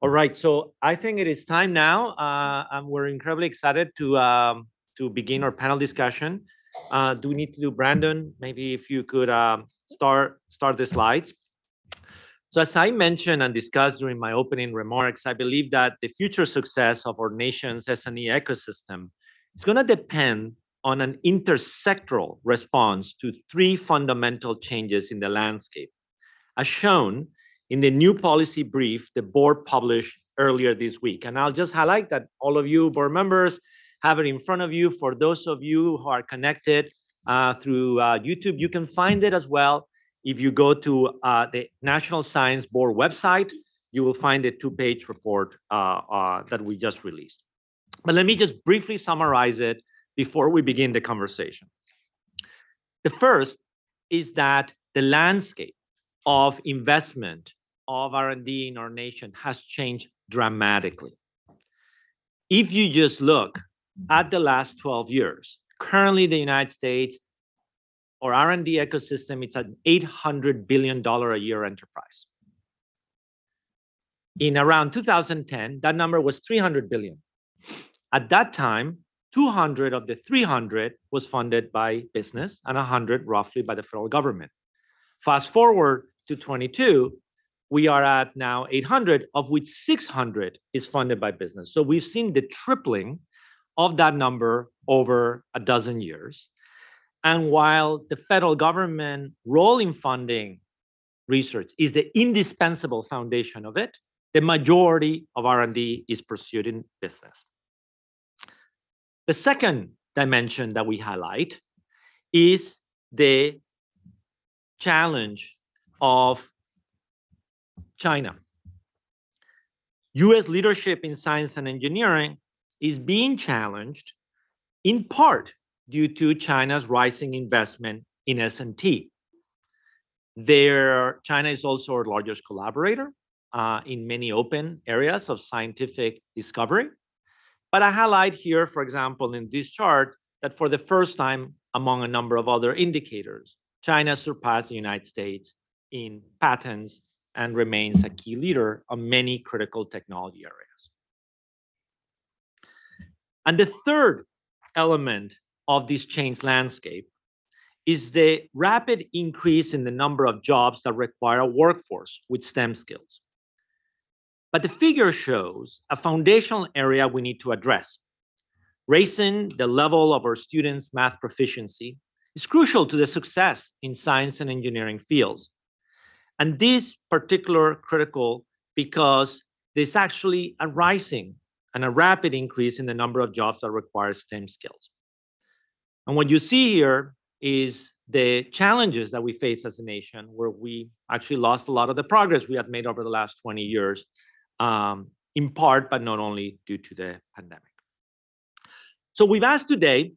All right, so I think it is time now, and we're incredibly excited to begin our panel discussion. Do we need to do Brandon? Maybe if you could start the slides. So as I mentioned and discussed during my opening remarks, I believe that the future success of our nation's S&E ecosystem is going to depend on an intersectoral response to three fundamental changes in the landscape, as shown in the new policy brief the board published earlier this week. And I'll just highlight that all of you board members have it in front of you. For those of you who are connected through YouTube, you can find it as well. If you go to the National Science Board website, you will find a two-page report that we just released. But let me just briefly summarize it before we begin the conversation. The first is that the landscape of investment of R&D in our nation has changed dramatically. If you just look at the last 12 years, currently the United States, our R&D ecosystem, it's an $800 billion a year enterprise. In around 2010, that number was 300 billion. At that time, 200 of the 300 was funded by business and 100 roughly by the federal government. Fast forward to 22, we are at now 800, of which 600 is funded by business. So we've seen the tripling of that number over a dozen years. And while the federal government role in funding research is the indispensable foundation of it, the majority of R&D is pursued in business. The second dimension that we highlight is the challenge of China. US leadership in science and engineering is being challenged in part due to China's rising investment in S&T. China is also our largest collaborator in many open areas of scientific discovery. But I highlight here, for example, in this chart, that for the first time among a number of other indicators, China surpassed the United States in patents and remains a key leader on many critical technology areas. And the third element of this changed landscape is the rapid increase in the number of jobs that require a workforce with STEM skills. But the figure shows a foundational area we need to address. Raising the level of our students' math proficiency is crucial to the success in science and engineering fields. And this particular critical because there's actually a rising and a rapid increase in the number of jobs that require STEM skills. And what you see here is the challenges that we face as a nation, where we actually lost a lot of the progress we had made over the last 20 years, in part, but not only due to the pandemic. So we've asked today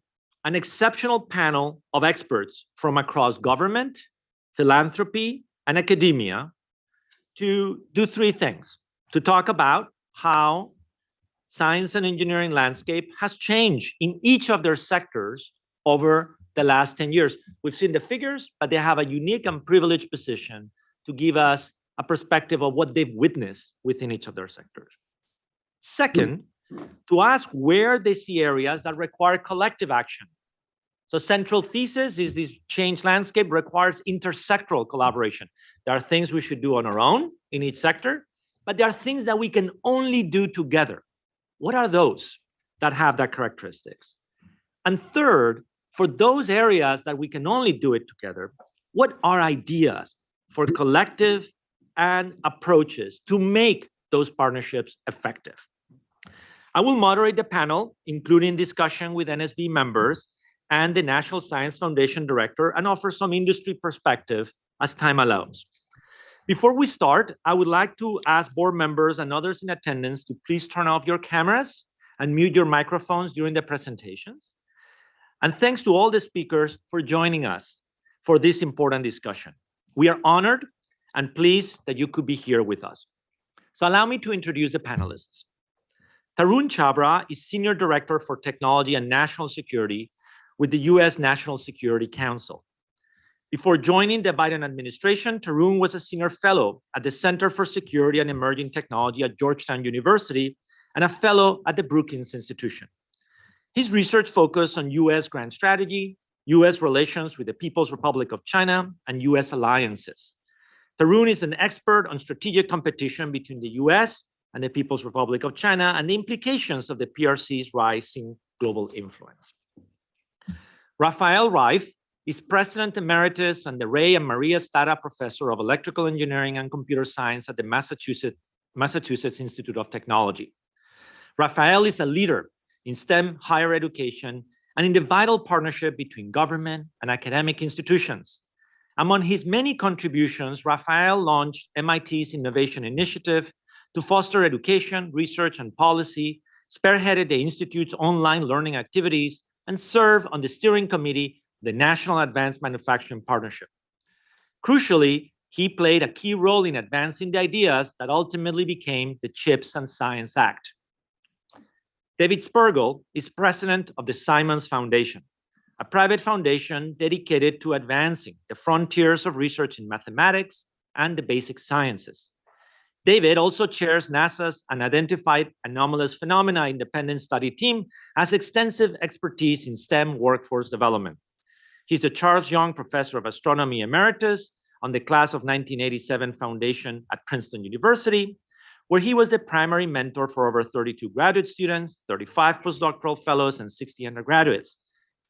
an exceptional panel of experts from across government, philanthropy, and academia to do three things: to talk about how science and engineering landscape has changed in each of their sectors over the last 10 years. We've seen the figures, but they have a unique and privileged position to give us a perspective of what they've witnessed within each of their sectors. Second, to ask where they see areas that require collective action. So central thesis is this changed landscape requires intersectoral collaboration. There are things we should do on our own in each sector, but there are things that we can only do together. What are those that have that characteristics? And third, for those areas that we can only do it together, what are ideas for collective and approaches to make those partnerships effective? I will moderate the panel, including discussion with NSB members and the National Science Foundation Director, and offer some industry perspective as time allows. Before we start, I would like to ask board members and others in attendance to please turn off your cameras and mute your microphones during the presentations. And thanks to all the speakers for joining us for this important discussion. We are honored and pleased that you could be here with us. So allow me to introduce the panelists. Tarun Chhabra is Senior Director for Technology and National Security with the US National Security Council. Before joining the Biden administration, Tarun was a senior fellow at the Center for Security and Emerging Technology at Georgetown University and a fellow at the Brookings Institution. His research focused on U.S. grand strategy, U.S. relations with the People's Republic of China, and U.S. alliances. Tarun is an expert on strategic competition between the U.S. and the People's Republic of China and the implications of the PRC's rising global influence. Rafael Reif is President Emeritus and the Ray and Maria Stata Professor of Electrical Engineering and Computer Science at the Massachusetts Institute of Technology. Rafael is a leader in STEM higher education and in the vital partnership between government and academic institutions. Among his many contributions, Rafael launched MIT's Innovation Initiative to foster education, research, and policy, spearheaded the Institute's online learning activities, and served on the steering committee of the National Advanced Manufacturing Partnership. Crucially, he played a key role in advancing the ideas that ultimately became the CHIPS and Science Act. David Spergel is president of the Simons Foundation, a private foundation dedicated to advancing the frontiers of research in mathematics and the basic sciences. David also chairs NASA's Unidentified Anomalous Phenomena Independent Study Team, has extensive expertise in STEM workforce development. He's the Charles Young Professor of Astronomy Emeritus on the Class of 1987 Foundation at Princeton University, where he was the primary mentor for over 32 graduate students, 35 postdoctoral fellows, and 60 undergraduates.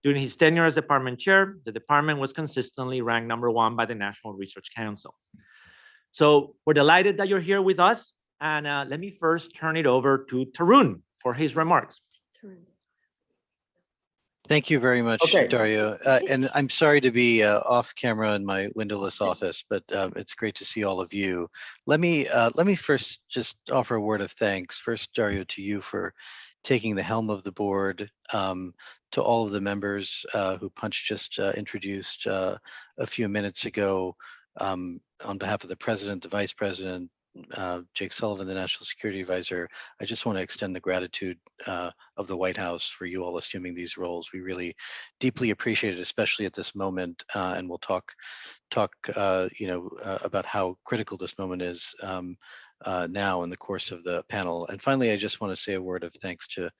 During his tenure as department chair, the department was consistently ranked #1 by the National Research Council. So we're delighted that you're here with us. And let me first turn it over to Tarun for his remarks. Thank you very much, Dario. And I'm sorry to be off camera in my windowless office, but it's great to see all of you. Let me first just offer a word of thanks. First, Dario, to you for taking the helm of the board, to all of the members who Punch just introduced a few minutes ago, on behalf of the president, the vice president, Jake Sullivan, the National Security Advisor. I just want to extend the gratitude of the White House for you all assuming these roles. We really deeply appreciate it, especially at this moment, and we'll talk about how critical this moment is now in the course of the panel. And finally, I just want to say a word of thanks to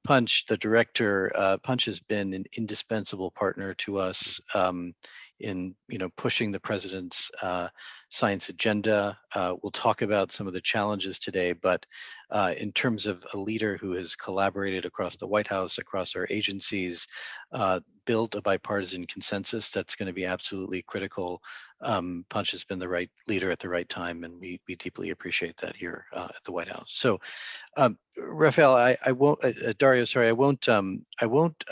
Punch, the director. Punch has been an indispensable partner to us in pushing the president's science agenda. We'll talk about some of the challenges today, but in terms of a leader who has collaborated across the White House, across our agencies, built a bipartisan consensus that's going to be absolutely critical. Punch has been the right leader at the right time, and we deeply appreciate that here at the White House. So, Rafael, I won't, Dario, sorry, I won't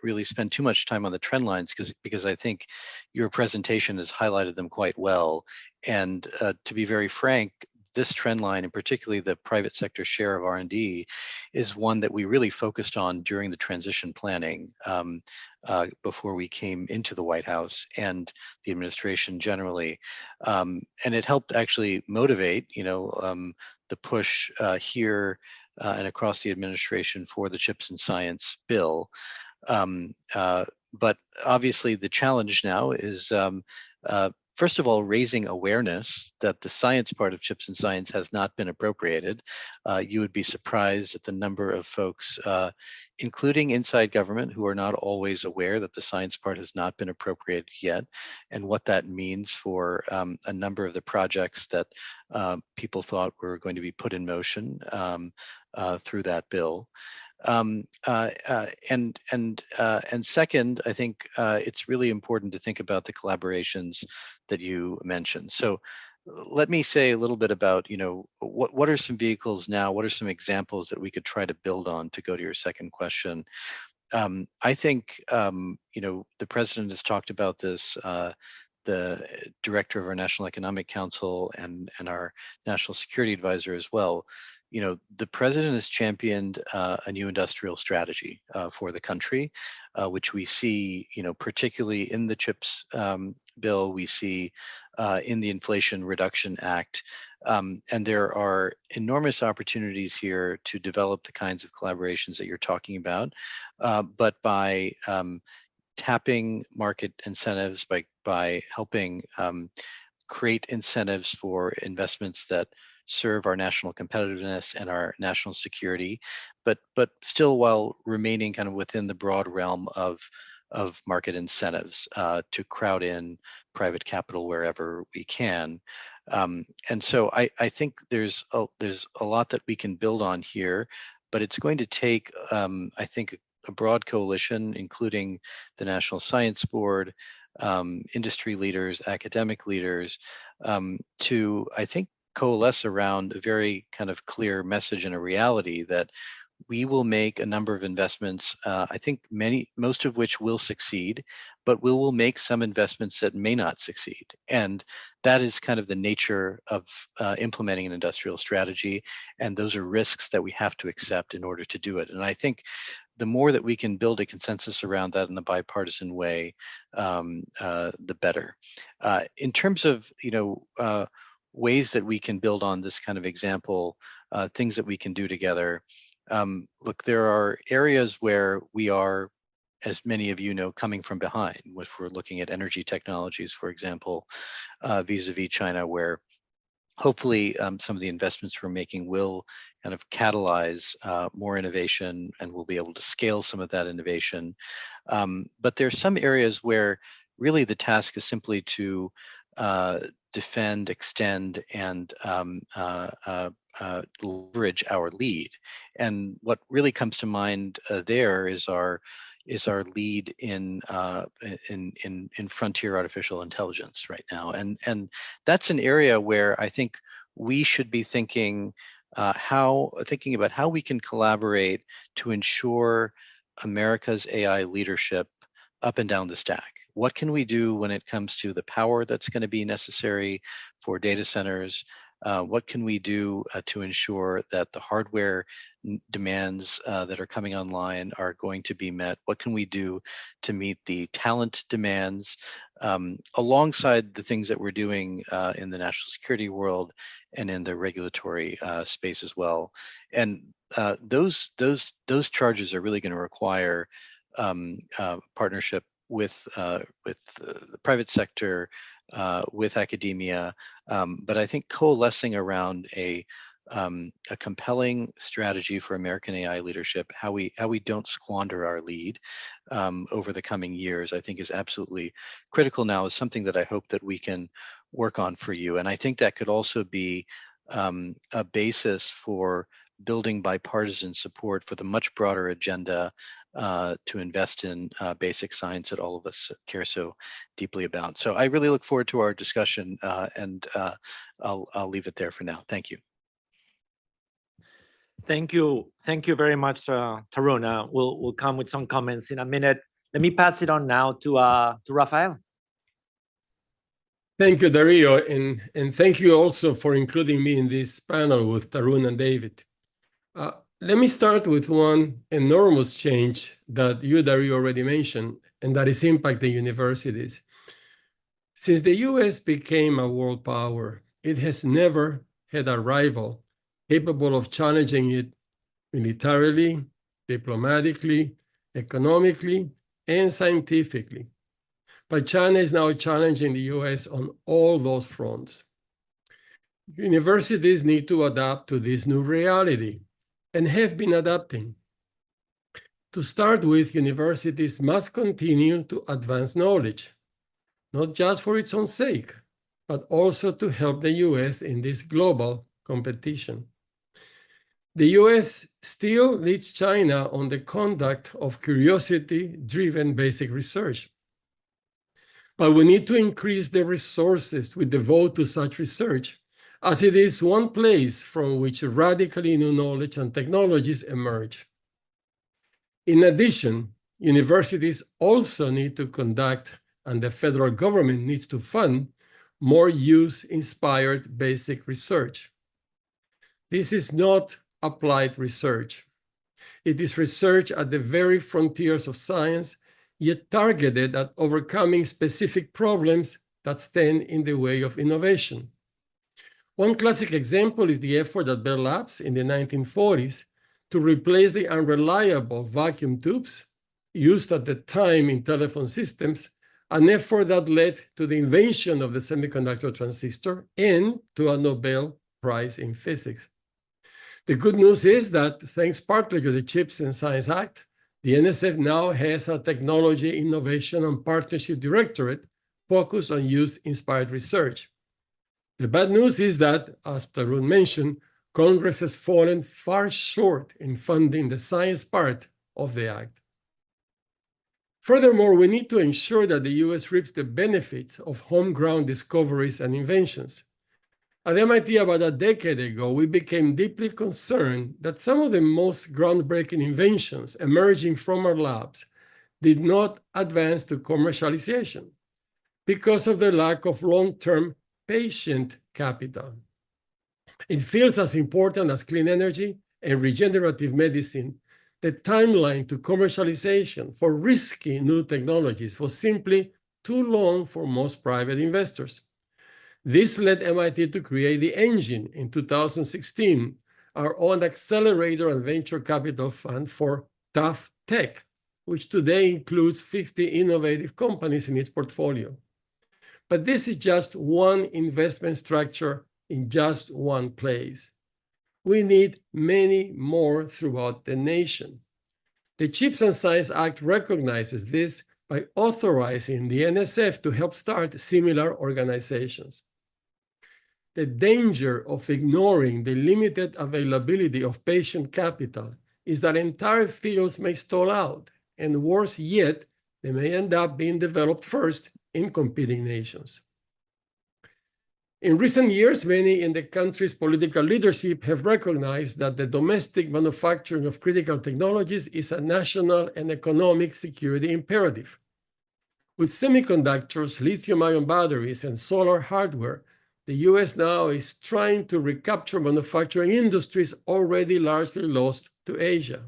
really spend too much time on the trend lines because I think your presentation has highlighted them quite well. And to be very frank, this trend line, and particularly the private sector share of R&D, is one that we really focused on during the transition planning before we came into the White House and the administration generally. And it helped actually motivate, the push here and across the administration for the CHIPS and Science bill. But obviously the challenge now is first of all, raising awareness that the science part of CHIPS and Science has not been appropriated. You would be surprised at the number of folks, including inside government, who are not always aware that the science part has not been appropriated yet, and what that means for a number of the projects that people thought were going to be put in motion through that bill. And second, I think it's really important to think about the collaborations that you mentioned. So let me say a little bit about, what are some vehicles now? What are some examples that we could try to build on to go to your second question? I think, the president has talked about this, the director of our National Economic Council and our National Security Advisor as well. The president has championed a new industrial strategy for the country, which we see, particularly in the CHIPS bill, we see in the Inflation Reduction Act. And there are enormous opportunities here to develop the kinds of collaborations that you're talking about, but by tapping market incentives by helping create incentives for investments that serve our national competitiveness and our national security, but still while remaining kind of within the broad realm of market incentives to crowd in private capital wherever we can. And so I think there's a lot that we can build on here, but it's going to take, I think, a broad coalition, including the National Science Board, industry leaders, academic leaders, to, I think, coalesce around a very kind of clear message and a reality that we will make a number of investments, I think most of which will succeed, but we will make some investments that may not succeed. And that is kind of the nature of implementing an industrial strategy. And those are risks that we have to accept in order to do it. And I think the more that we can build a consensus around that in a bipartisan way, the better. In terms of, ways that we can build on this kind of example, things that we can do together. Look, there are areas where we are, as many of you know, coming from behind. If we're looking at energy technologies, for example, vis-a-vis China, where hopefully some of the investments we're making will kind of catalyze more innovation, and we'll be able to scale some of that innovation. But there's some areas where really the task is simply to defend, extend, and leverage our lead. And what really comes to mind there is our lead in frontier artificial intelligence right now, and that's an area where I think we should be thinking about how we can collaborate to ensure America's AI leadership up and down the stack. What can we do when it comes to the power that's going to be necessary for data centers? What can we do to ensure that the hardware demands that are coming online are going to be met? What can we do to meet the talent demands alongside the things that we're doing in the national security world and in the regulatory space as well? And those charges are really going to require partnership with the private sector, with academia, but I think coalescing around a compelling strategy for American AI leadership, how we don't squander our lead over the coming years, I think is absolutely critical now, is something that I hope that we can work on for you. And I think that could also be a basis for building bipartisan support for the much broader agenda to invest in basic science that all of us care so deeply about. So I really look forward to our discussion, and I'll leave it there for now. Thank you. Thank you very much, Tarun. We'll come with some comments in a minute. Let me pass it on now to Rafael. Thank you, Darío, and thank you also for including me in this panel with Tarun and David. Let me start with one enormous change that you, Darío, already mentioned, and that is impacting universities. Since the US became a world power, it has never had a rival capable of challenging it militarily, diplomatically, economically, and scientifically. But China is now challenging the US on all those fronts. Universities need to adapt to this new reality and have been adapting. To start with, universities must continue to advance knowledge, not just for its own sake, but also to help the US in this global competition. The US still leads China on the conduct of curiosity-driven basic research. But we need to increase the resources we devote to such research, as it is one place from which radically new knowledge and technologies emerge. In addition, universities also need to conduct, and the federal government needs to fund, more use-inspired basic research. This is not applied research. It is research at the very frontiers of science, yet targeted at overcoming specific problems that stand in the way of innovation. One classic example is the effort at Bell Labs in the 1940s to replace the unreliable vacuum tubes used at the time in telephone systems, an effort that led to the invention of the semiconductor transistor and to a Nobel Prize in Physics. The good news is that thanks partly to the CHIPS and Science Act, the NSF now has a Technology, Innovation, and Partnership Directorate focused on youth-inspired research. The bad news is that, as Tarun mentioned, Congress has fallen far short in funding the science part of the act. Furthermore, we need to ensure that the US reaps the benefits of homegrown discoveries and inventions. At MIT, about a decade ago, we became deeply concerned that some of the most groundbreaking inventions emerging from our labs did not advance to commercialization because of the lack of long-term patient capital. In fields as important as clean energy and regenerative medicine, the timeline to commercialization for risky new technologies was simply too long for most private investors. This led MIT to create the Engine in 2016, our own accelerator and venture capital fund for tough tech, which today includes 50 innovative companies in its portfolio. But this is just one investment structure in just one place. We need many more throughout the nation. The CHIPS and Science Act recognizes this by authorizing the NSF to help start similar organizations. The danger of ignoring the limited availability of patient capital is that entire fields may stall out, and worse yet, they may end up being developed first in competing nations. In recent years, many in the country's political leadership have recognized that the domestic manufacturing of critical technologies is a national and economic security imperative. With semiconductors, lithium-ion batteries, and solar hardware, the US now is trying to recapture manufacturing industries already largely lost to Asia.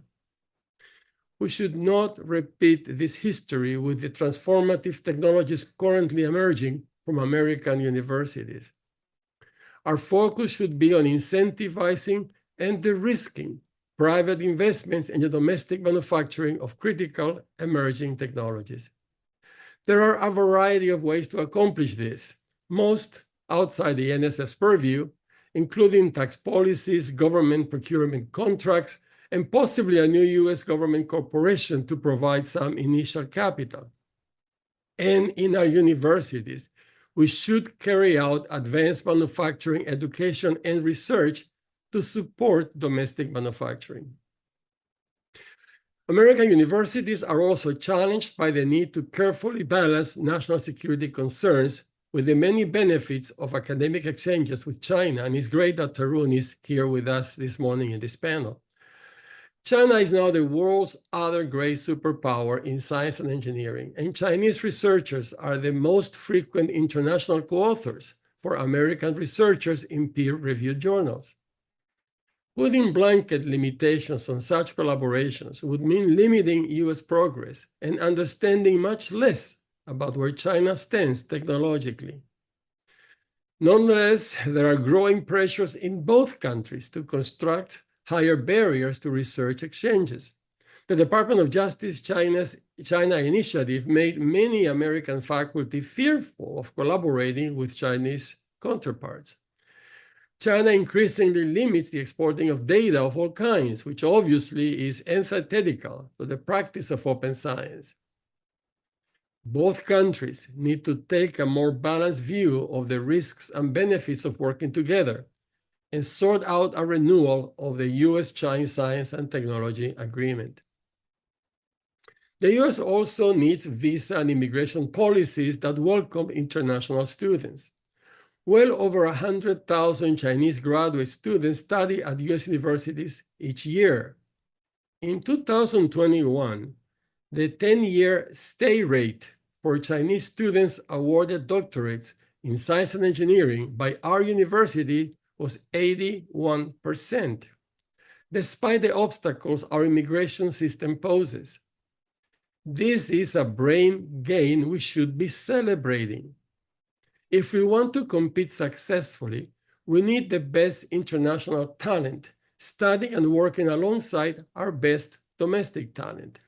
We should not repeat this history with the transformative technologies currently emerging from American universities. Our focus should be on incentivizing and de-risking private investments in the domestic manufacturing of critical emerging technologies. There are a variety of ways to accomplish this, most outside the NSF's purview, including tax policies, government procurement contracts, and possibly a new US government corporation to provide some initial capital. And in our universities, we should carry out advanced manufacturing education and research to support domestic manufacturing. American universities are also challenged by the need to carefully balance national security concerns with the many benefits of academic exchanges with China, and it's great that Tarun is here with us this morning in this panel. China is now the world's other great superpower in science and engineering, and Chinese researchers are the most frequent international co-authors for American researchers in peer-reviewed journals. Putting blanket limitations on such collaborations would mean limiting US progress and understanding much less about where China stands technologically. Nonetheless, there are growing pressures in both countries to construct higher barriers to research exchanges. The Department of Justice China Initiative made many American faculty fearful of collaborating with Chinese counterparts. China increasingly limits the exporting of data of all kinds, which obviously is antithetical to the practice of open science. Both countries need to take a more balanced view of the risks and benefits of working together and sort out a renewal of the US-China Science and Technology Agreement. The US also needs visa and immigration policies that welcome international students. Well over 100,000 Chinese graduate students study at US universities each year. In 2021, the 10-year stay rate for Chinese students awarded doctorates in science and engineering by our university was 81%, despite the obstacles our immigration system poses. This is a brain gain we should be celebrating. If we want to compete successfully, we need the best international talent, studying and working alongside our best domestic talent.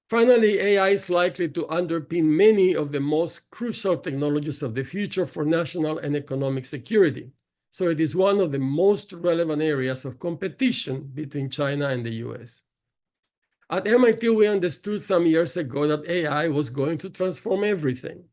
Finally, AI is likely to underpin many of the most crucial technologies of the future for national and economic security. So it is one of the most relevant areas of competition between China and the US. At MIT, we understood some years ago that AI was going to transform everything.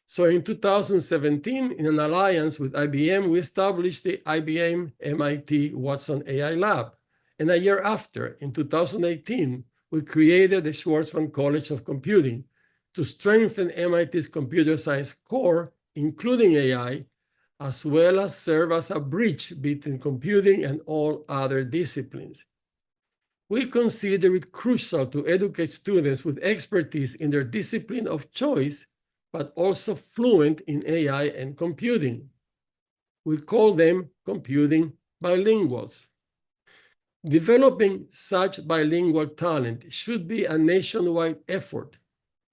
So in 2017, in an alliance with IBM, we established the IBM MIT Watson AI Lab. And a year after, in 2018, we created the Schwarzman College of Computing to strengthen MIT's computer science core, including AI, as well as serve as a bridge between computing and all other disciplines. We consider it crucial to educate students with expertise in their discipline of choice, but also fluent in AI and computing. We call them computing bilinguals. Developing such bilingual talent should be a nationwide effort,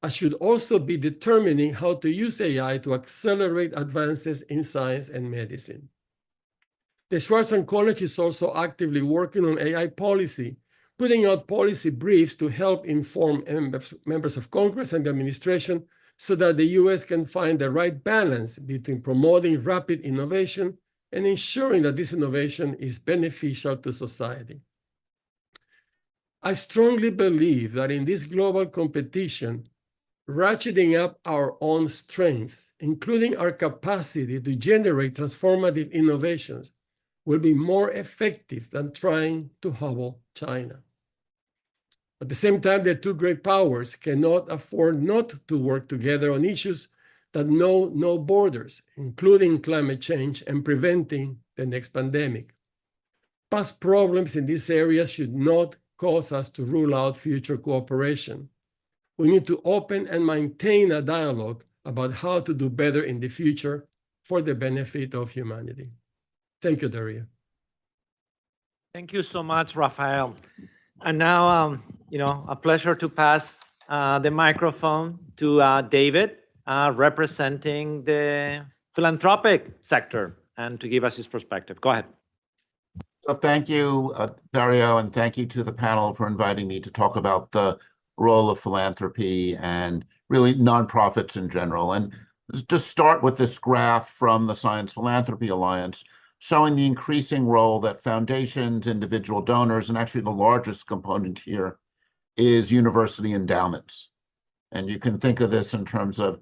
as should also be determining how to use AI to accelerate advances in science and medicine. The Schwarzman College is also actively working on AI policy, putting out policy briefs to help inform members of Congress and the administration so that the US can find the right balance between promoting rapid innovation and ensuring that this innovation is beneficial to society. I strongly believe that in this global competition, ratcheting up our own strength, including our capacity to generate transformative innovations, will be more effective than trying to hobble China. At the same time, the two great powers cannot afford not to work together on issues that know no borders, including climate change and preventing the next pandemic. Past problems in this area should not cause us to rule out future cooperation. We need to open and maintain a dialogue about how to do better in the future for the benefit of humanity. Thank you, Darío. Thank you so much, Rafael. And now, a pleasure to pass the microphone to David, representing the philanthropic sector, and to give us his perspective. Go ahead. So thank you, Darío, and thank you to the panel for inviting me to talk about the role of philanthropy and really nonprofits in general. And just start with this graph from the Science Philanthropy Alliance, showing the increasing role that foundations, individual donors, and actually the largest component here is university endowments. And you can think of this in terms of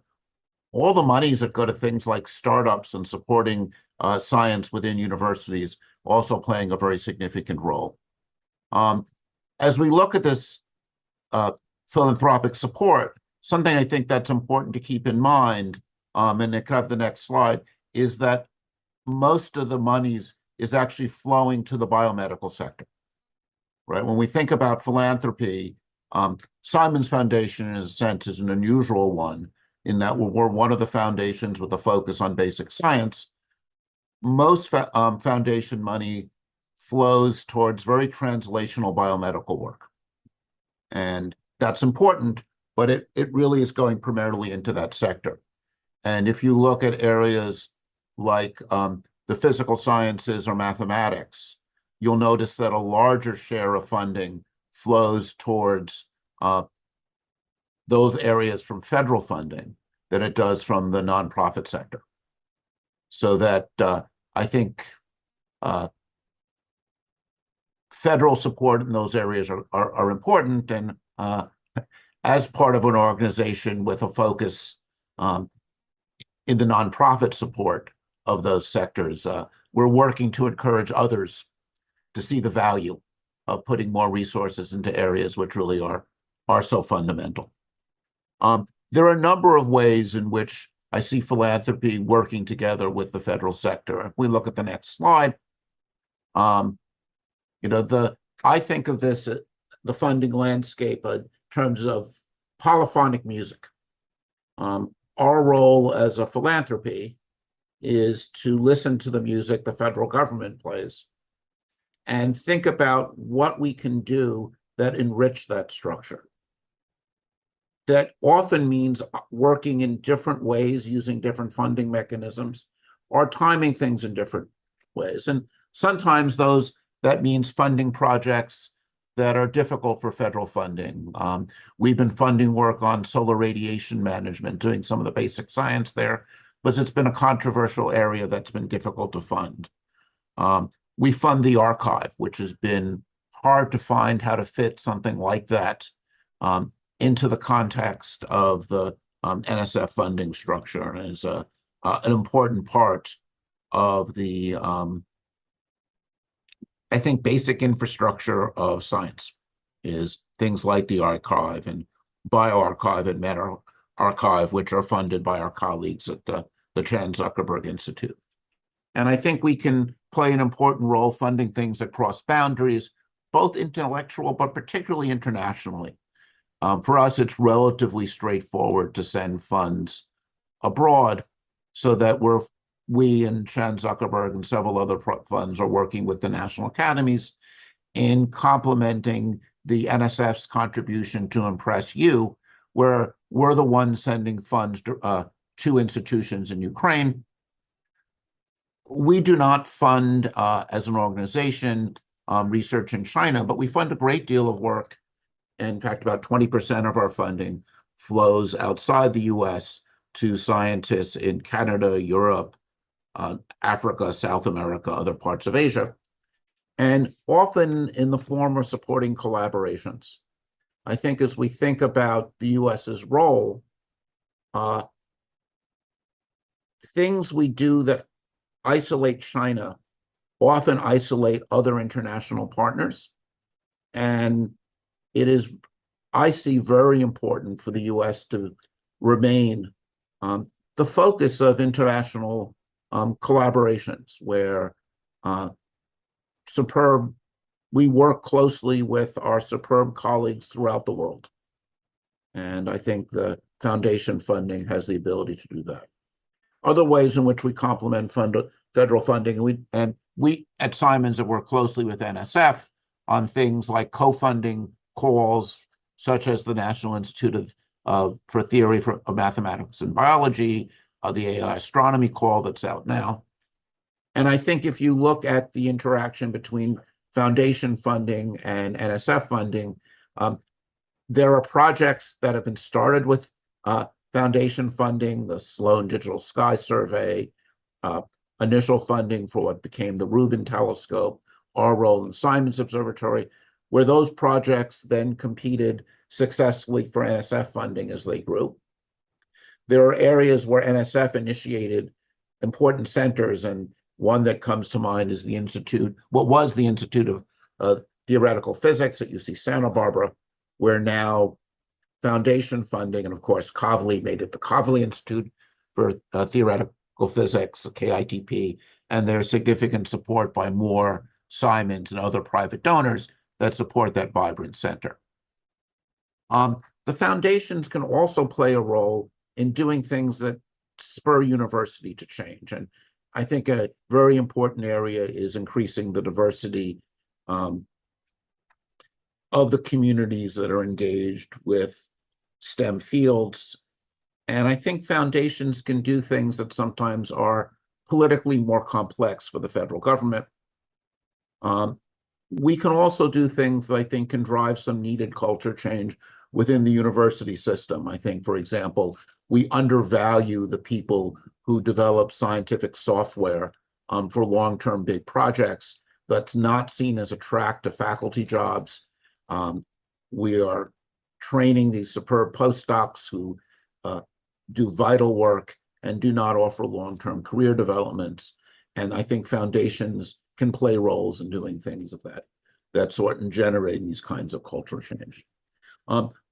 all the monies that go to things like startups and supporting science within universities, also playing a very significant role. As we look at this philanthropic support, something I think that's important to keep in mind, and they could have the next slide, is that most of the monies is actually flowing to the biomedical sector, right? When we think about philanthropy, Simon's Foundation, in a sense, is an unusual one in that we're one of the foundations with a focus on basic science. Most foundation money flows towards very translational biomedical work. And that's important, but it really is going primarily into that sector. And if you look at areas like the physical sciences or mathematics, you'll notice that a larger share of funding flows towards those areas from federal funding than it does from the nonprofit sector. So that I think federal support in those areas are important. And as part of an organization with a focus in the nonprofit support of those sectors, we're working to encourage others to see the value of putting more resources into areas which really are so fundamental. There are a number of ways in which I see philanthropy working together with the federal sector. If we look at the next slide, I think of this, the funding landscape in terms of polyphonic music. Our role as a philanthropy is to listen to the music the federal government plays and think about what we can do that enrich that structure. That often means working in different ways, using different funding mechanisms, or timing things in different ways. And sometimes that means funding projects that are difficult for federal funding. We've been funding work on solar radiation management, doing some of the basic science there, but it's been a controversial area that's been difficult to fund. We fund the archive, which has been hard to find how to fit something like that into the context of the NSF funding structure, and is an important part of the, I think, basic infrastructure of science is things like the archive and bioarchive and meta archive, which are funded by our colleagues at the Chan Zuckerberg Institute. And I think we can play an important role funding things across boundaries, both intellectual, but particularly internationally. For us, it's relatively straightforward to send funds abroad so that we and Chan Zuckerberg and several other funds are working with the national academies in complementing the NSF's contribution to Impress You, where we're the ones sending funds to institutions in Ukraine. We do not fund, as an organization, research in China, but we fund a great deal of work. In fact, about 20% of our funding flows outside the US to scientists in Canada, Europe, Africa, South America, other parts of Asia, and often in the form of supporting collaborations. I think as we think about the US's role, things we do that isolate China often isolate other international partners. And it is, I see, very important for the US to remain the focus of international collaborations, where we work closely with our superb colleagues throughout the world. And I think the foundation funding has the ability to do that. Other ways in which we complement federal funding, and we at Simons have worked closely with NSF on things like co-funding calls, such as the National Institute for Theory of Mathematics and Biology, the AI Astronomy call that's out now. And I think if you look at the interaction between foundation funding and NSF funding, there are projects that have been started with foundation funding, the Sloan Digital Sky Survey, initial funding for what became the Rubin Telescope, our role in Simons Observatory, where those projects then competed successfully for NSF funding as they grew. There are areas where NSF initiated important centers, and one that comes to mind is the Institute, what was the Institute of Theoretical Physics at UC Santa Barbara, where now foundation funding, and of course, Kavli made it the Kavli Institute for Theoretical Physics, KITP, and there's significant support by more Simons and other private donors that support that vibrant center. The foundations can also play a role in doing things that spur university to change. And I think a very important area is increasing the diversity of the communities that are engaged with STEM fields. And I think foundations can do things that sometimes are politically more complex for the federal government. We can also do things that I think can drive some needed culture change within the university system. I think, for example, we undervalue the people who develop scientific software for long-term big projects. That's not seen as a track to faculty jobs. We are training these superb postdocs who do vital work and do not offer long-term career developments. And I think foundations can play roles in doing things of that sort and generating these kinds of cultural change.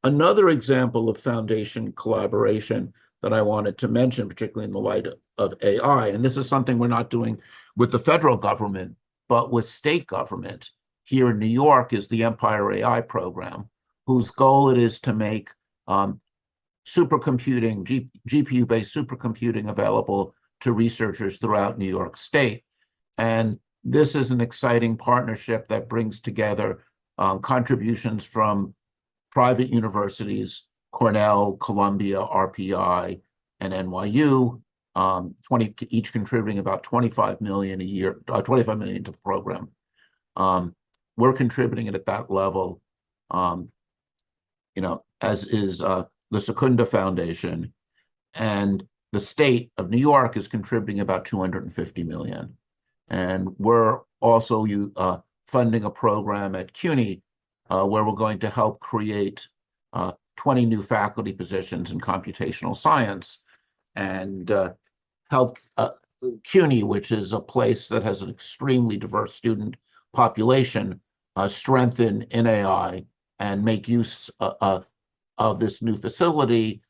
Another example of foundation collaboration that I wanted to mention, particularly in the light of AI, and this is something we're not doing with the federal government, but with state government here in New York, is the Empire AI program, whose goal it is to make supercomputing, GPU-based supercomputing available to researchers throughout New York State. And this is an exciting partnership that brings together contributions from private universities, Cornell, Columbia, RPI, and NYU, each contributing about $25 million a year, $25 million to the program. we're contributing it at that level, as is the Secunda Foundation, and the state of New York is contributing about $250 million. And we're also funding a program at CUNY where we're going to help create 20 new faculty positions in computational science and help CUNY, which is a place that has an extremely diverse student population, strengthen in AI and make use of this new facility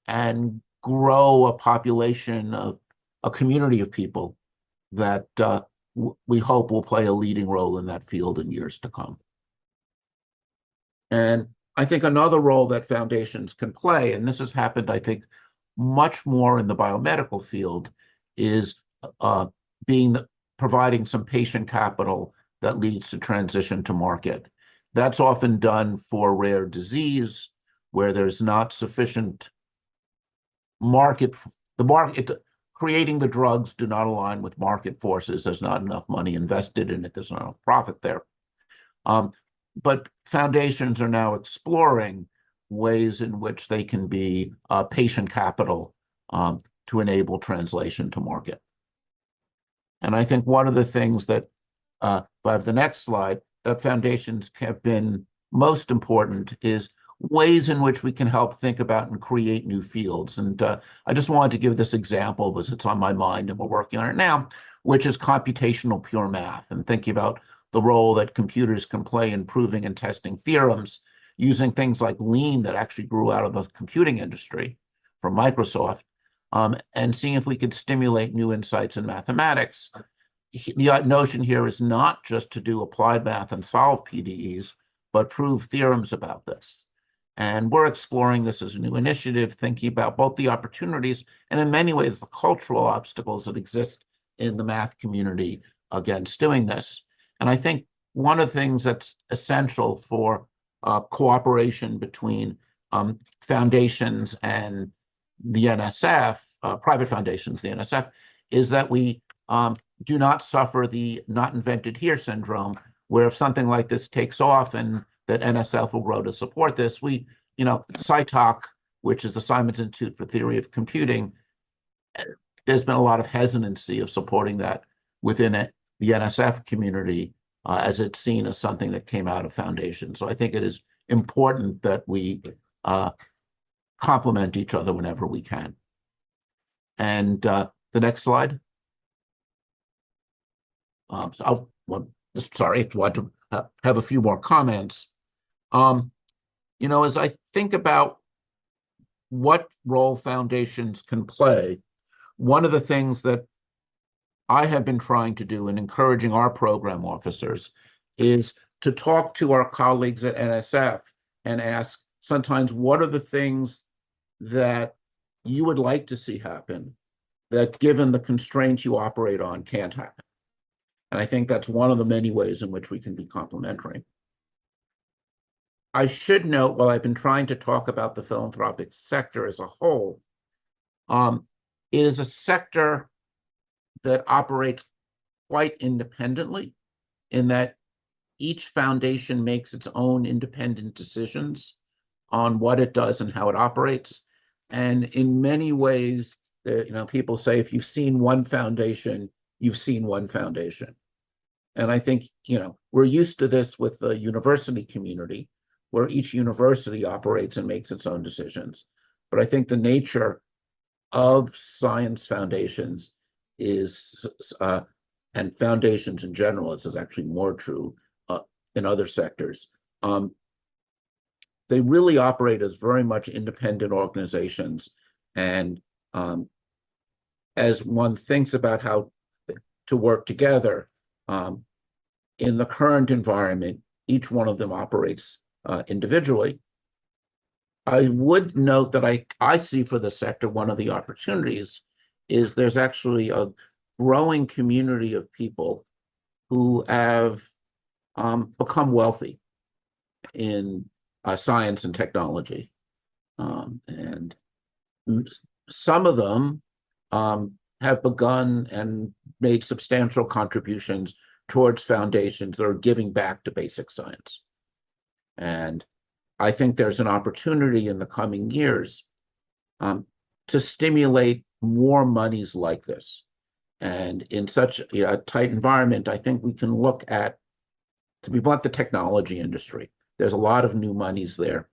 and grow a population of a community of people that we hope will play a leading role in that field in years to come. And I think another role that foundations can play, and this has happened, I think, much more in the biomedical field, is providing some patient capital that leads to transition to market. That's often done for rare disease where there's not sufficient market. Creating the drugs do not align with market forces. There's not enough money invested in it. There's not enough profit there. But foundations are now exploring ways in which they can be patient capital to enable translation to market. And I think one of the things that, if I have the next slide, that foundations have been most important is ways in which we can help think about and create new fields. And I just wanted to give this example because it's on my mind and we're working on it now, which is computational pure math and thinking about the role that computers can play in proving and testing theorems using things like Lean that actually grew out of the computing industry from Microsoft, and seeing if we could stimulate new insights in mathematics. The notion here is not just to do applied math and solve PDEs, but prove theorems about this. And we're exploring this as a new initiative, thinking about both the opportunities and in many ways the cultural obstacles that exist in the math community against doing this. And I think one of the things that's essential for cooperation between foundations and the NSF, private foundations, the NSF, is that we do not suffer the not invented here syndrome, where if something like this takes off and that NSF will grow to support this, SciTalk, which is the Simons Institute for Theory of Computing, there's been a lot of hesitancy of supporting that within the NSF community as it's seen as something that came out of foundations. So I think it is important that we complement each other whenever we can. And the next slide. Sorry, I want to have a few more comments. As I think about what role foundations can play, one of the things that I have been trying to do and encouraging our program officers is to talk to our colleagues at NSF and ask sometimes, what are the things that you would like to see happen that, given the constraints you operate on, can't happen? And I think that's one of the many ways in which we can be complementary. I should note, while I've been trying to talk about the philanthropic sector as a whole, it is a sector that operates quite independently in that each foundation makes its own independent decisions on what it does and how it operates. And in many ways, people say, if you've seen one foundation, you've seen one foundation. And I think, we're used to this with the university community, where each university operates and makes its own decisions. But I think the nature of science foundations is, and foundations in general, this is actually more true in other sectors, they really operate as very much independent organizations. And as one thinks about how to work together, in the current environment, each one of them operates individually. I would note that I see for the sector, one of the opportunities is there's actually a growing community of people who have become wealthy in science and technology. And some of them have begun and made substantial contributions towards foundations that are giving back to basic science. And I think there's an opportunity in the coming years to stimulate more monies like this. And in such a tight environment, I think we can look at, to be blunt, the technology industry. There's a lot of new monies there.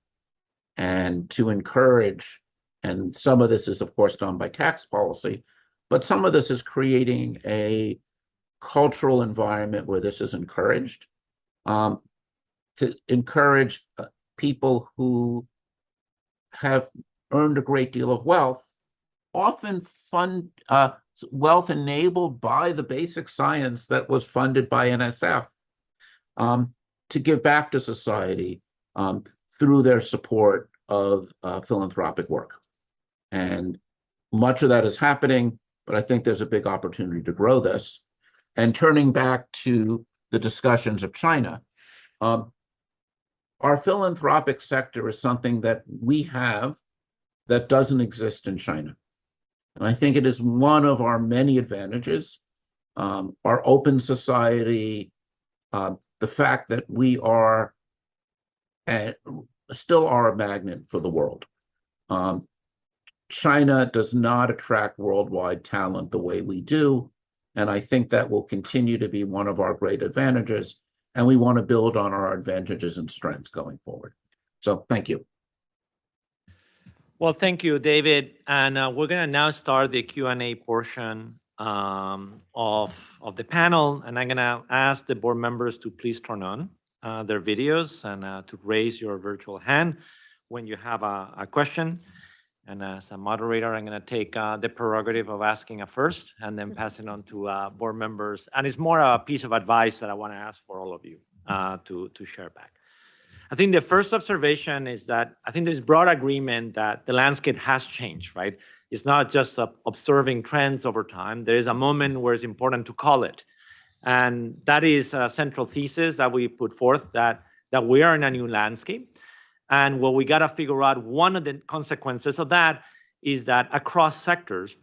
And to encourage, and some of this is, of course, done by tax policy, but some of this is creating a cultural environment where this is encouraged, to encourage people who have earned a great deal of wealth, often fund wealth enabled by the basic science that was funded by NSF, to give back to society through their support of philanthropic work. And much of that is happening, but I think there's a big opportunity to grow this. And turning back to the discussions of China, our philanthropic sector is something that we have that doesn't exist in China. And I think it is one of our many advantages, our open society, the fact that we are still are a magnet for the world. China does not attract worldwide talent the way we do, and I think that will continue to be one of our great advantages, and we want to build on our advantages and strengths going forward. So thank you. Well, thank you, David. And we're going to now start the Q&A portion of the panel. And I'm going to ask the board members to please turn on their videos and to raise your virtual hand when you have a question. And as a moderator, I'm going to take the prerogative of asking first and then passing on to board members. And it's more a piece of advice that I want to ask for all of you to share back. I think the first observation is that I think there's broad agreement that the landscape has changed, right? It's not just observing trends over time. There is a moment where it's important to call it. And that is a central thesis that we put forth, that we are in a new landscape. And what we got to figure out, one of the consequences of that is that across sectors,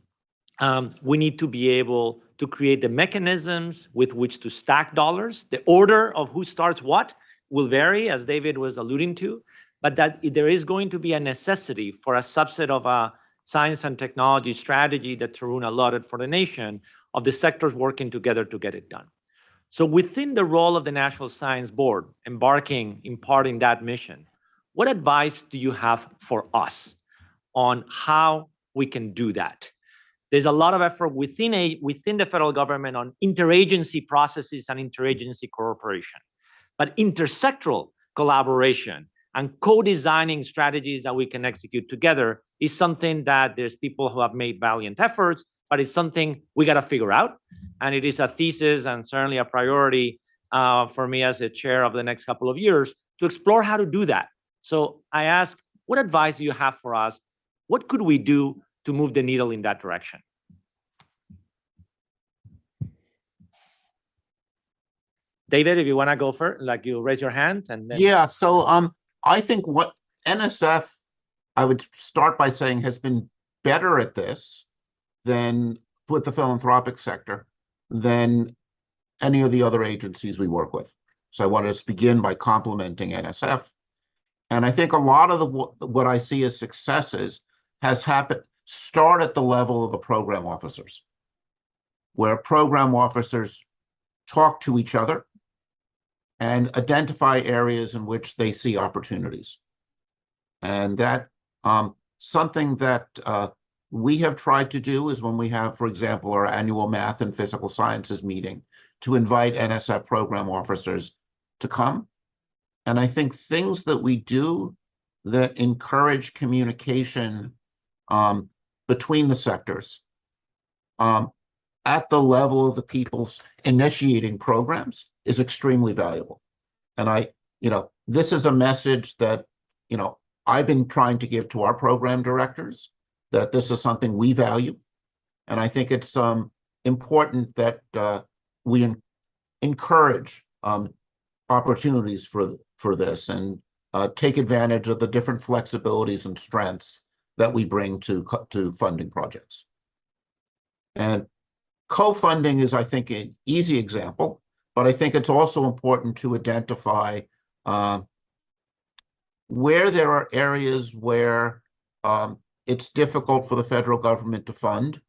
we need to be able to create the mechanisms with which to stack dollars. The order of who starts what will vary, as David was alluding to, but that there is going to be a necessity for a subset of a science and technology strategy that Tarun allotted for the nation, of the sectors working together to get it done. So within the role of the National Science Board, imparting that mission, what advice do you have for us on how we can do that? There's a lot of effort within the federal government on interagency processes and interagency cooperation. But intersectoral collaboration and co-designing strategies that we can execute together is something that there's people who have made valiant efforts, but it's something we got to figure out. And it is a thesis and certainly a priority for me as the chair of the next couple of years to explore how to do that. So I ask, what advice do you have for us? What could we do to move the needle in that direction? David, if you want to go first, like you raise your hand and then. Yeah, so I think what NSF, I would start by saying, has been better at this than with the philanthropic sector than any of the other agencies we work with. So I want to begin by complimenting NSF. And I think a lot of what I see as successes has start at the level of the program officers, where program officers talk to each other and identify areas in which they see opportunities. And that something that we have tried to do is when we have, for example, our annual math and physical sciences meeting, to invite NSF program officers to come. And I think things that we do that encourage communication between the sectors at the level of the people initiating programs is extremely valuable. And this is a message that, I've been trying to give to our program directors, that this is something we value. And I think it's important that we encourage opportunities for this and take advantage of the different flexibilities and strengths that we bring to funding projects. And co-funding is, I think, an easy example. but I think it's also important to identify where there are areas where it's difficult for the federal government to fund,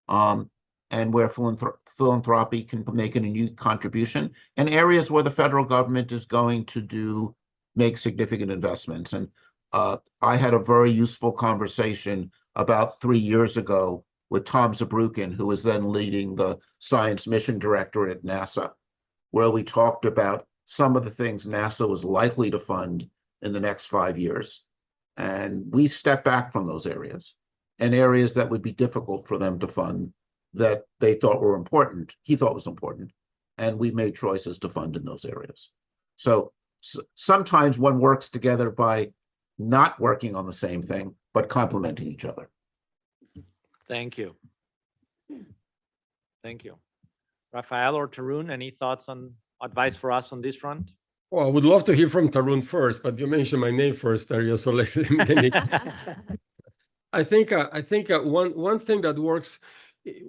and where philanthropy can make a unique contribution, and areas where the federal government is going to make significant investments. And I had a very useful conversation about 3 years ago with Tom Zabrukin, who was then leading the Science Mission Directorate at NASA, where we talked about some of the things NASA was likely to fund in the next 5 years. And we stepped back from those areas, and areas that would be difficult for them to fund that they thought were important, he thought was important, and we made choices to fund in those areas. So sometimes one works together by not working on the same thing, but complementing each other. Thank you. Thank you. Rafael or Tarun, any thoughts on advice for us on this front? Well, I would love to hear from Tarun first, but you mentioned my name first, Darío, so let me. I think one thing that works,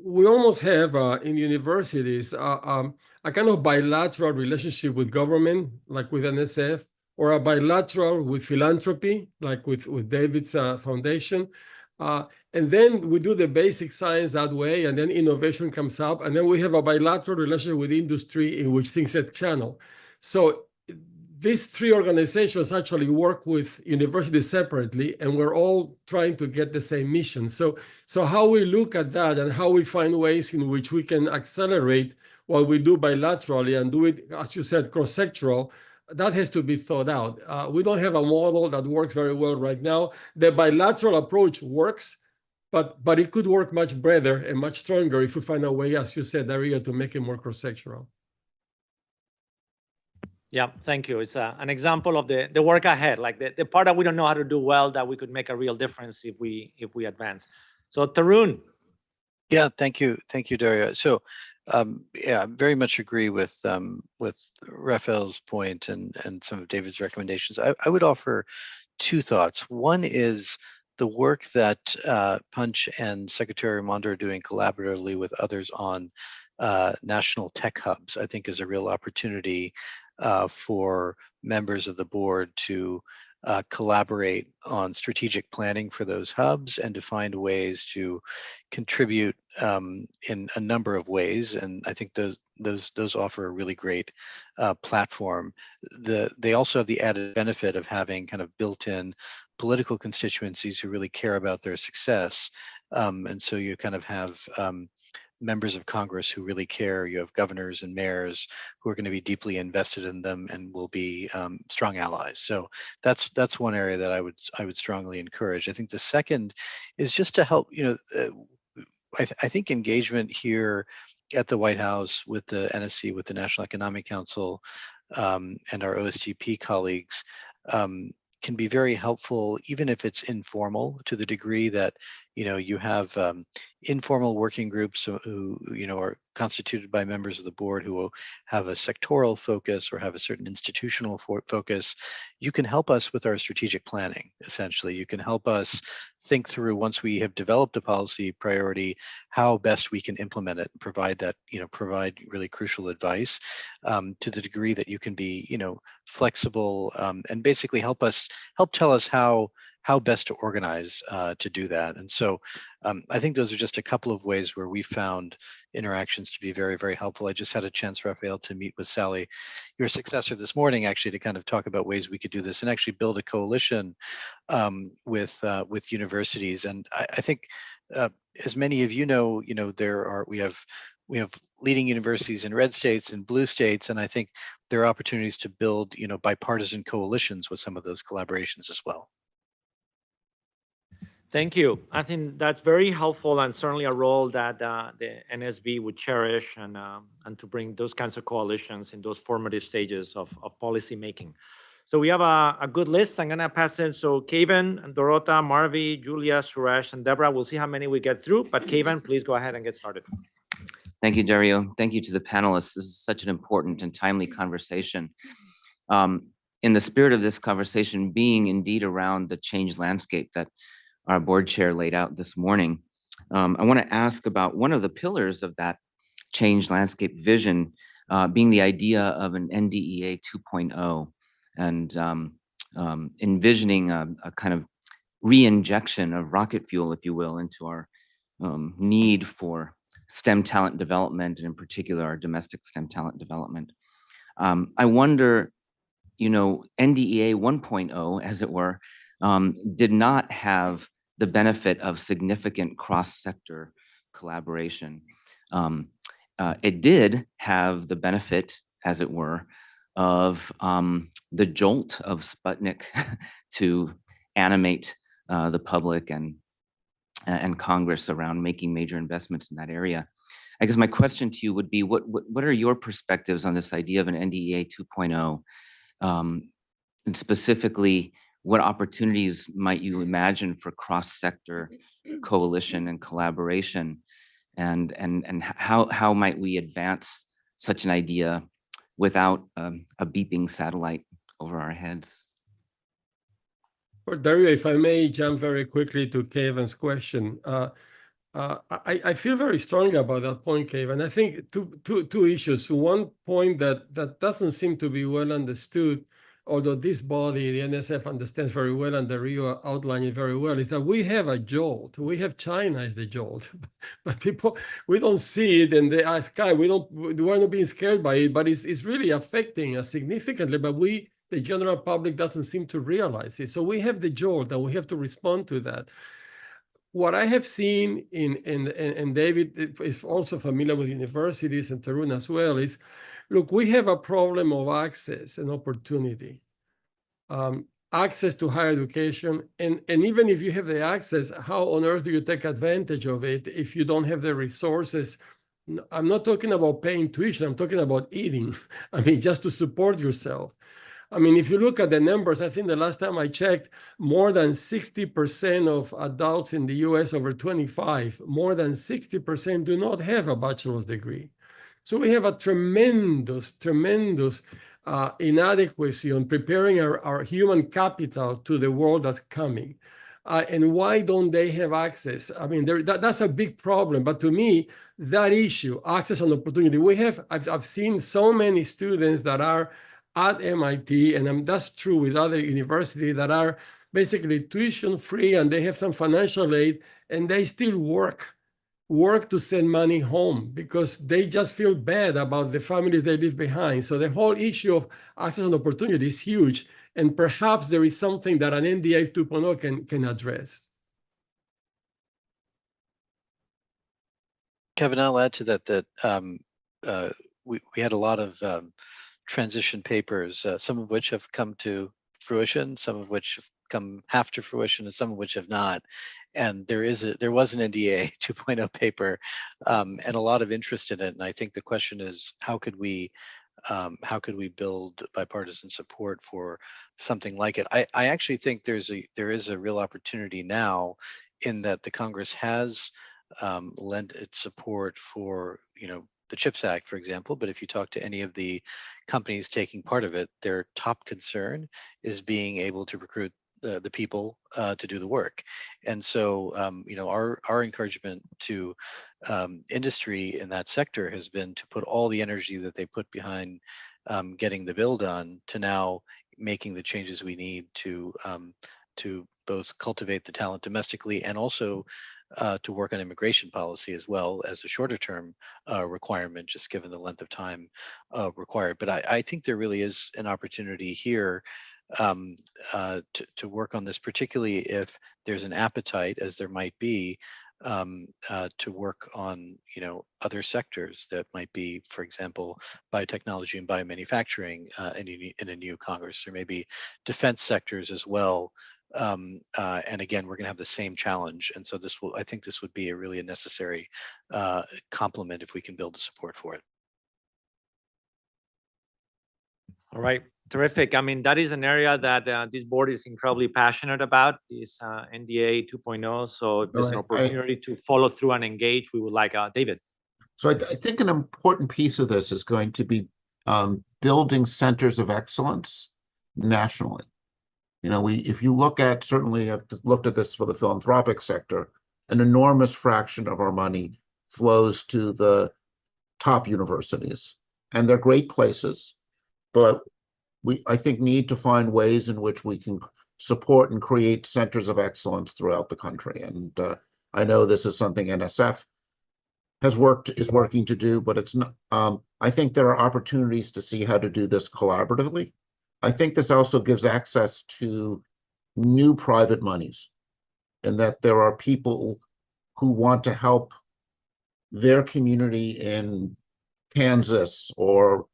we almost have in universities a kind of bilateral relationship with government, like with NSF, or a bilateral with philanthropy, like with David's foundation. And then we do the basic science that way, and then innovation comes up, and then we have a bilateral relationship with industry in which things get channeled. So these three organizations actually work with universities separately, and we're all trying to get the same mission. So how we look at that and how we find ways in which we can accelerate what we do bilaterally and do it, as you said, cross-sectoral, that has to be thought out. We don't have a model that works very well right now. The bilateral approach works, but it could work much better and much stronger if we find a way, as you said, Darío, to make it more cross-sectoral. Yeah, thank you. It's an example of the work ahead, like the part that we don't know how to do well, that we could make a real difference if we advance. So Tarun. Yeah, thank you, Darío. So, yeah, I very much agree with Rafael's point and some of David's recommendations. I would offer two thoughts. One is the work that Punch and Secretary Raimondo are doing collaboratively with others on national tech hubs, I think, is a real opportunity for members of the board to collaborate on strategic planning for those hubs and to find ways to contribute in a number of ways. And I think those offer a really great platform. They also have the added benefit of having kind of built-in political constituencies who really care about their success. And so you kind of have members of Congress who really care. You have governors and mayors who are going to be deeply invested in them and will be strong allies. So that's one area that I would strongly encourage. I think the second is just to help. I think engagement here at the White House with the NSC, with the National Economic Council, and our OSGP colleagues can be very helpful, even if it's informal, to the degree that you have informal working groups who are constituted by members of the board who will have a sectoral focus or have a certain institutional focus. You can help us with our strategic planning. Essentially, you can help us think through, once we have developed a policy priority, how best we can implement it and provide that, provide really crucial advice to the degree that you can be, flexible and basically help tell us how best to organize to do that. And so I think those are just a couple of ways where we found interactions to be very, very helpful. I just had a chance, Rafael, to meet with Sally, your successor, this morning, actually, to kind of talk about ways we could do this and actually build a coalition with universities. And I think, as many of you know, we have leading universities in red states and blue states, and I think there are opportunities to build, bipartisan coalitions with some of those collaborations as well. Thank you. I think that's very helpful, and certainly a role that the NSB would cherish, and to bring those kinds of coalitions in those formative stages of policy making. So we have a good list. I'm going to pass it. So Kevin, Dorota, Marvi, Julia, Suresh, and Deborah. We'll see how many we get through. But Kevin, please go ahead and get started. Thank you, Darío. Thank you to the panelists. This is such an important and timely conversation. In the spirit of this conversation being indeed around the changed landscape that our board chair laid out this morning, I want to ask about one of the pillars of that changed landscape vision, being the idea of an NDEA 2.0 and envisioning a kind of re-injection of rocket fuel, if you will, into our need for STEM talent development, and in particular, our domestic STEM talent development. I wonder, NDEA 1.0, as it were, did not have the benefit of significant cross-sector collaboration. It did have the benefit, as it were, of the jolt of Sputnik to animate the public and Congress around making major investments in that area. I guess my question to you would be, what are your perspectives on this idea of an NDEA 2.0? And specifically, what opportunities might you imagine for cross-sector coalition and collaboration? And how might we advance such an idea without a beeping satellite over our heads? Well, Darío, if I may jump very quickly to Kevin's question. I feel very strongly about that point, Kevin. I think two issues. One point that doesn't seem to be well understood, although this body, the NSF, understands very well, and Darío outlined it very well, is that we have a jolt. We have China as the jolt, but people, we don't see it in the sky. We're not being scared by it, but it's really affecting us significantly. But the general public doesn't seem to realize it. So we have the jolt, and we have to respond to that. What I have seen and David is also familiar with universities, and Tarun as well, is, look, we have a problem of access and opportunity. Access to higher education, and even if you have the access, how on earth do you take advantage of it if you don't have the resources? I'm not talking about paying tuition, I'm talking about eating. I mean, just to support yourself. I mean, if you look at the numbers, I think the last time I checked, more than 60% of adults in the US over 25, more than 60% do not have a bachelor's degree. So we have a tremendous inadequacy on preparing our human capital to the world that's coming. And why don't they have access? I mean, that's a big problem. But to me, that issue, access and opportunity, I've seen so many students that are at MIT, and that's true with other universities, that are basically tuition free, and they have some financial aid, and they still work to send money home because they just feel bad about the families they leave behind. So the whole issue of access and opportunity is huge, and perhaps there is something that an NDEA 2.0 can address. Kevin, I'll add to that we had a lot of transition papers, some of which have come to fruition, some of which have come half to fruition, and some of which have not. And there was an NDEA 2.0 paper, and a lot of interest in it. And I think the question is, how could we build bipartisan support for something like it? I actually think there is a real opportunity now, in that the Congress has lent its support for the CHIPS Act, for example. But if you talk to any of the companies taking part of it, their top concern is being able to recruit the people to do the work. And so, our encouragement to industry in that sector has been to put all the energy that they put behind getting the bill done to now making the changes we need to both cultivate the talent domestically, and also to work on immigration policy as well as a shorter term requirement, just given the length of time required. But I think there really is an opportunity here to work on this, particularly if there's an appetite, as there might be, to work on other sectors that might be, for example, biotechnology and biomanufacturing in a new Congress. There may be defense sectors as well. And again, we're going to have the same challenge. And so I think this would be a necessary complement if we can build the support for it. All right, terrific. I mean, that is an area that this board is incredibly passionate about, this NDEA 2.0. So if there's an opportunity to follow through and engage, we would like David. So I think an important piece of this is going to be building centers of excellence nationally. If you look at, certainly I've looked at this for the philanthropic sector, an enormous fraction of our money flows to the top universities. and they're great places, but we, I think, need to find ways in which we can support and create centers of excellence throughout the country. And I know this is something NSF is working to do, but it's not. I think there are opportunities to see how to do this collaboratively. I think this also gives access to new private monies, and that there are people who want to help their community in Kansas or,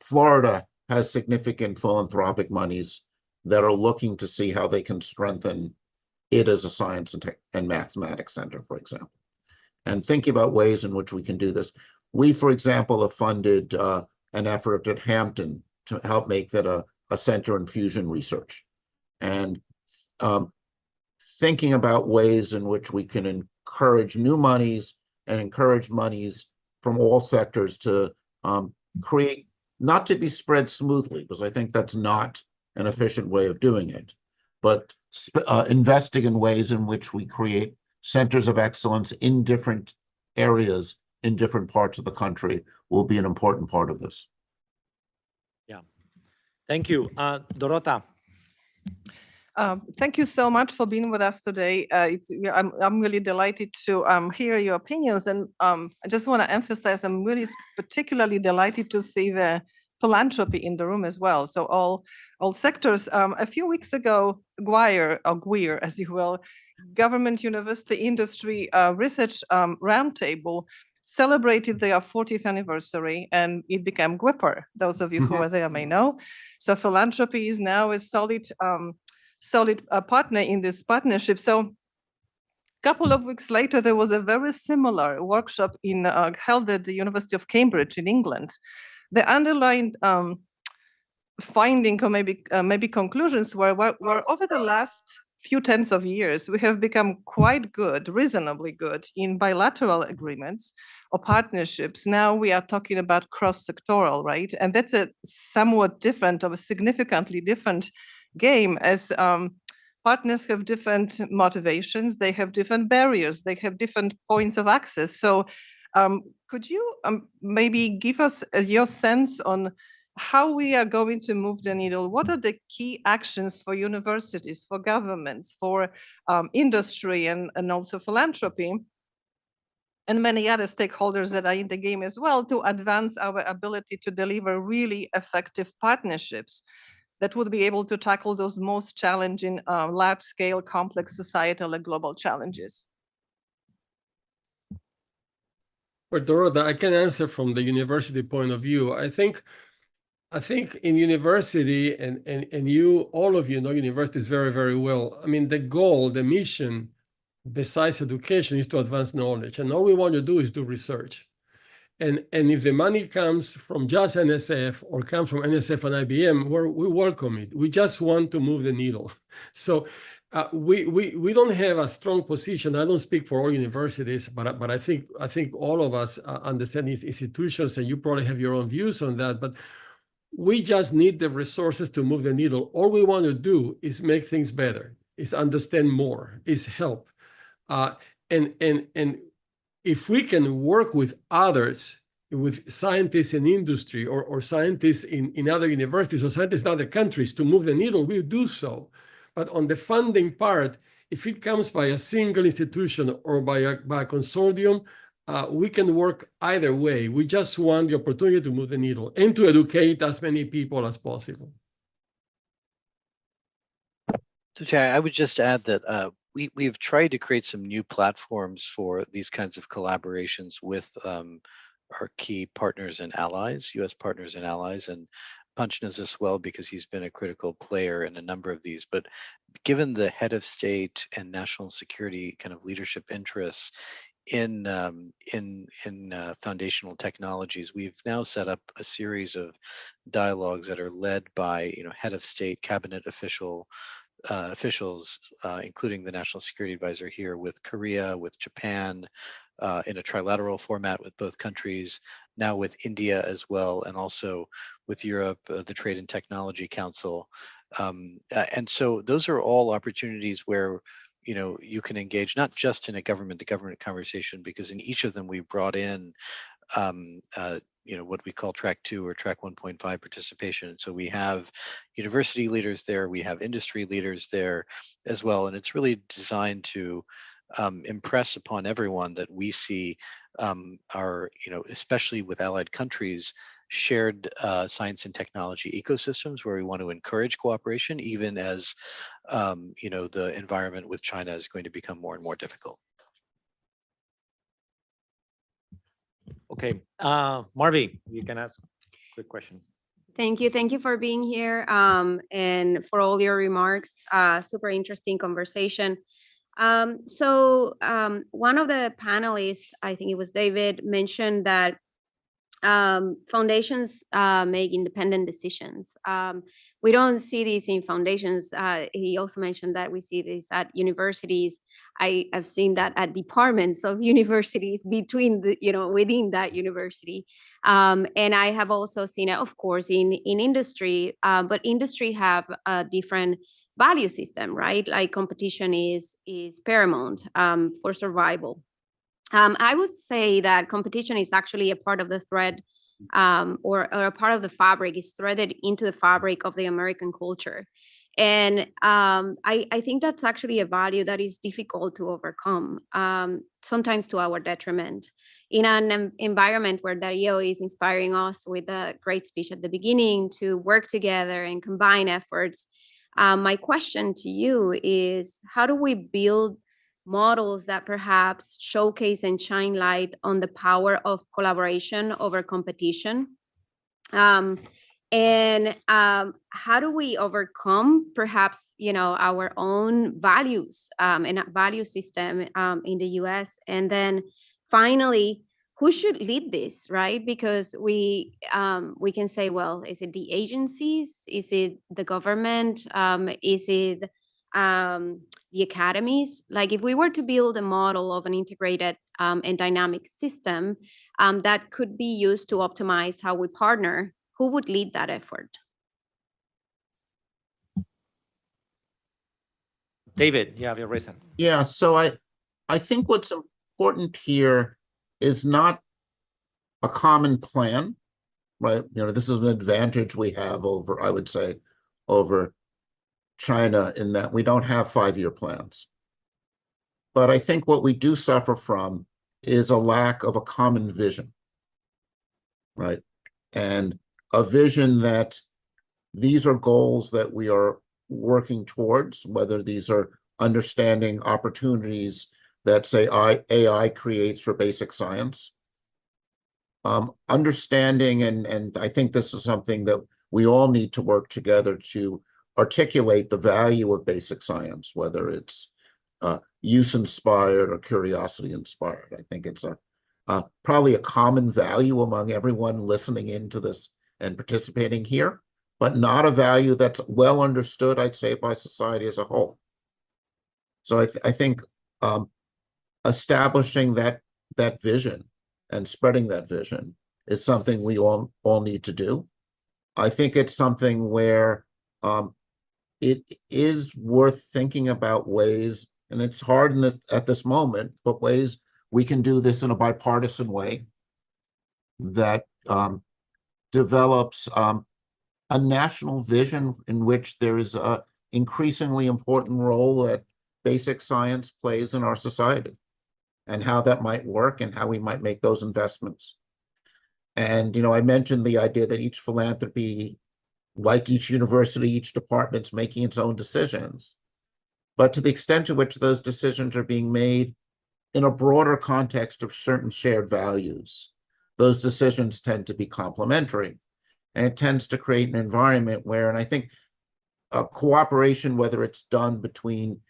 Florida has significant philanthropic monies that are looking to see how they can strengthen it as a science and mathematics center, for example, and thinking about ways in which we can do this. We, for example, have funded an effort at Hampton to help make that a center in fusion research, and thinking about ways in which we can encourage new monies and encourage monies from all sectors to create, not to be spread smoothly, because I think that's not an efficient way of doing it, but investing in ways in which we create centers of excellence in different areas in different parts of the country will be an important part of this. Yeah, thank you. Dorota. Thank you so much for being with us today. I'm really delighted to hear your opinions, and I just want to emphasize I'm really particularly delighted to see the philanthropy in the room as well. So all sectors. A few weeks ago, GWIR, as you will, Government, University, Industry Research Roundtable celebrated their 40th anniversary, and it became GWIPR. Those of you who are there may know. So philanthropy is now a solid partner in this partnership. So a couple of weeks later, there was a very similar workshop held at the University of Cambridge in England. The underlying finding, or maybe conclusions were over the last few tens of years, we have become quite good, reasonably good in bilateral agreements or partnerships. Now we are talking about cross-sectoral, right? And that's a somewhat different, or a significantly different game, as partners have different motivations, they have different barriers, they have different points of access. So could you maybe give us your sense on how we are going to move the needle? What are the key actions for universities, for governments, for industry, and also philanthropy, and many other stakeholders that are in the game as well, to advance our ability to deliver really effective partnerships that would be able to tackle those most challenging, large-scale, complex societal and global challenges? Well, Dorota, I can answer from the university point of view. I think in university, and you, all of you know universities very, very well. I mean, the goal, the mission, besides education, is to advance knowledge. And all we want to do is do research. And if the money comes from just NSF or comes from NSF and IBM, we welcome it. We just want to move the needle. So we don't have a strong position. I don't speak for all universities, but I think all of us understand these institutions, and you probably have your own views on that. But we just need the resources to move the needle. All we want to do is make things better, is understand more, is help. And if we can work with others, with scientists in industry or scientists in other universities or scientists in other countries to move the needle, we'll do so. But on the funding part, if it comes by a single institution or by a consortium, we can work either way. We just want the opportunity to move the needle and to educate as many people as possible. So, Chair, I would just add that we've tried to create some new platforms for these kinds of collaborations with our key partners and allies, U.S. partners and allies, and Punch knows this well because he's been a critical player in a number of these. But given the head of state and national security kind of leadership interests in foundational technologies, we've now set up a series of dialogues that are led by head of state, cabinet officials, including the National Security Advisor here, with Korea, with Japan, in a trilateral format with both countries, now with India as well, and also with Europe, the Trade and Technology Council. And so those are all opportunities where you can engage not just in a government-to-government conversation, because in each of them we brought in what we call track 2 or track 1.5 participation. So we have university leaders there, we have industry leaders there as well, and it's really designed to impress upon everyone that we see our, especially with allied countries, shared science and technology ecosystems where we want to encourage cooperation, even as the environment with China is going to become more and more difficult. Okay, Marvi, you can ask a quick question. Thank you for being here and for all your remarks. Super interesting conversation. One of the panelists, I think it was David, mentioned that foundations make independent decisions. We don't see this in foundations. He also mentioned that we see this at universities. I've seen that at departments of universities between within that university. And I have also seen it, of course, in industry, but industry have a different value system, right? Like competition is paramount for survival. I would say that competition is actually a part of the thread or a part of the fabric, is threaded into the fabric of the American culture. And I think that's actually a value that is difficult to overcome, sometimes to our detriment. In an environment where Darío is inspiring us with a great speech at the beginning to work together and combine efforts, my question to you is, how do we build models that perhaps showcase and shine light on the power of collaboration over competition? And how do we overcome perhaps, our own values and value system in the US? And then finally, who should lead this, right? Because we can say, well, is it the agencies? Is it the government? Is it the academies? Like, if we were to build a model of an integrated and dynamic system that could be used to optimize how we partner, who would lead that effort? David, you have your reason. Yeah, so I think what's important here is not a common plan, right? This is an advantage we have over, I would say, over China, in that we don't have 5-year plans. But I think what we do suffer from is a lack of a common vision, right? And a vision that these are goals that we are working towards, whether these are understanding opportunities that, say, AI creates for basic science. Understanding, and I think this is something that we all need to work together to articulate the value of basic science, whether it's use-inspired or curiosity-inspired. I think it's probably a common value among everyone listening into this and participating here, but not a value that's well understood, I'd say, by society as a whole. So I think establishing that vision and spreading that vision is something we all need to do. I think it's something where it is worth thinking about ways, and it's hard at this moment, but ways we can do this in a bipartisan way that develops a national vision in which there is an increasingly important role that basic science plays in our society, and how that might work and how we might make those investments. And, I mentioned the idea that each philanthropy, like each university, each department's making its own decisions. But to the extent to which those decisions are being made in a broader context of certain shared values, those decisions tend to be complementary. And it tends to create an environment where, and I think cooperation, whether it's done between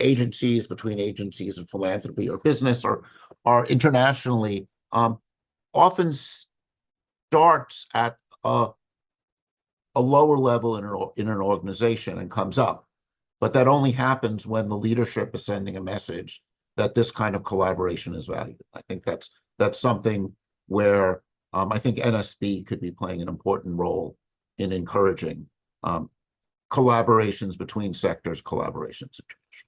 agencies and philanthropy or business or internationally, often starts at a lower level in an organization and comes up. But that only happens when the leadership is sending a message that this kind of collaboration is valued. I think that's something where I think NSB could be playing an important role in encouraging collaborations between sectors, collaborations internationally.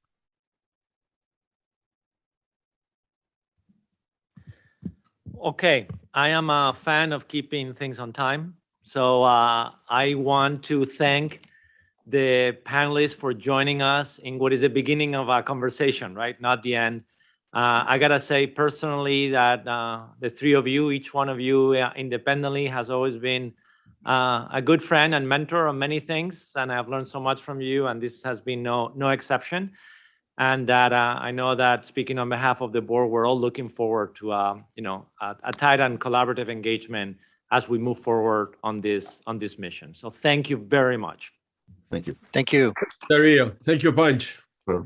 Okay, I am a fan of keeping things on time. So I want to thank the panelists for joining us in what is the beginning of a conversation, right? Not the end. I gotta say personally that the three of you, each one of you independently has always been a good friend and mentor on many things. And I've learned so much from you, and this has been no exception. And that I know that speaking on behalf of the board, we're all looking forward to a tight and collaborative engagement as we move forward on this mission. So thank you very much. Thank you. Thank you. Darío, thank you, Punch. For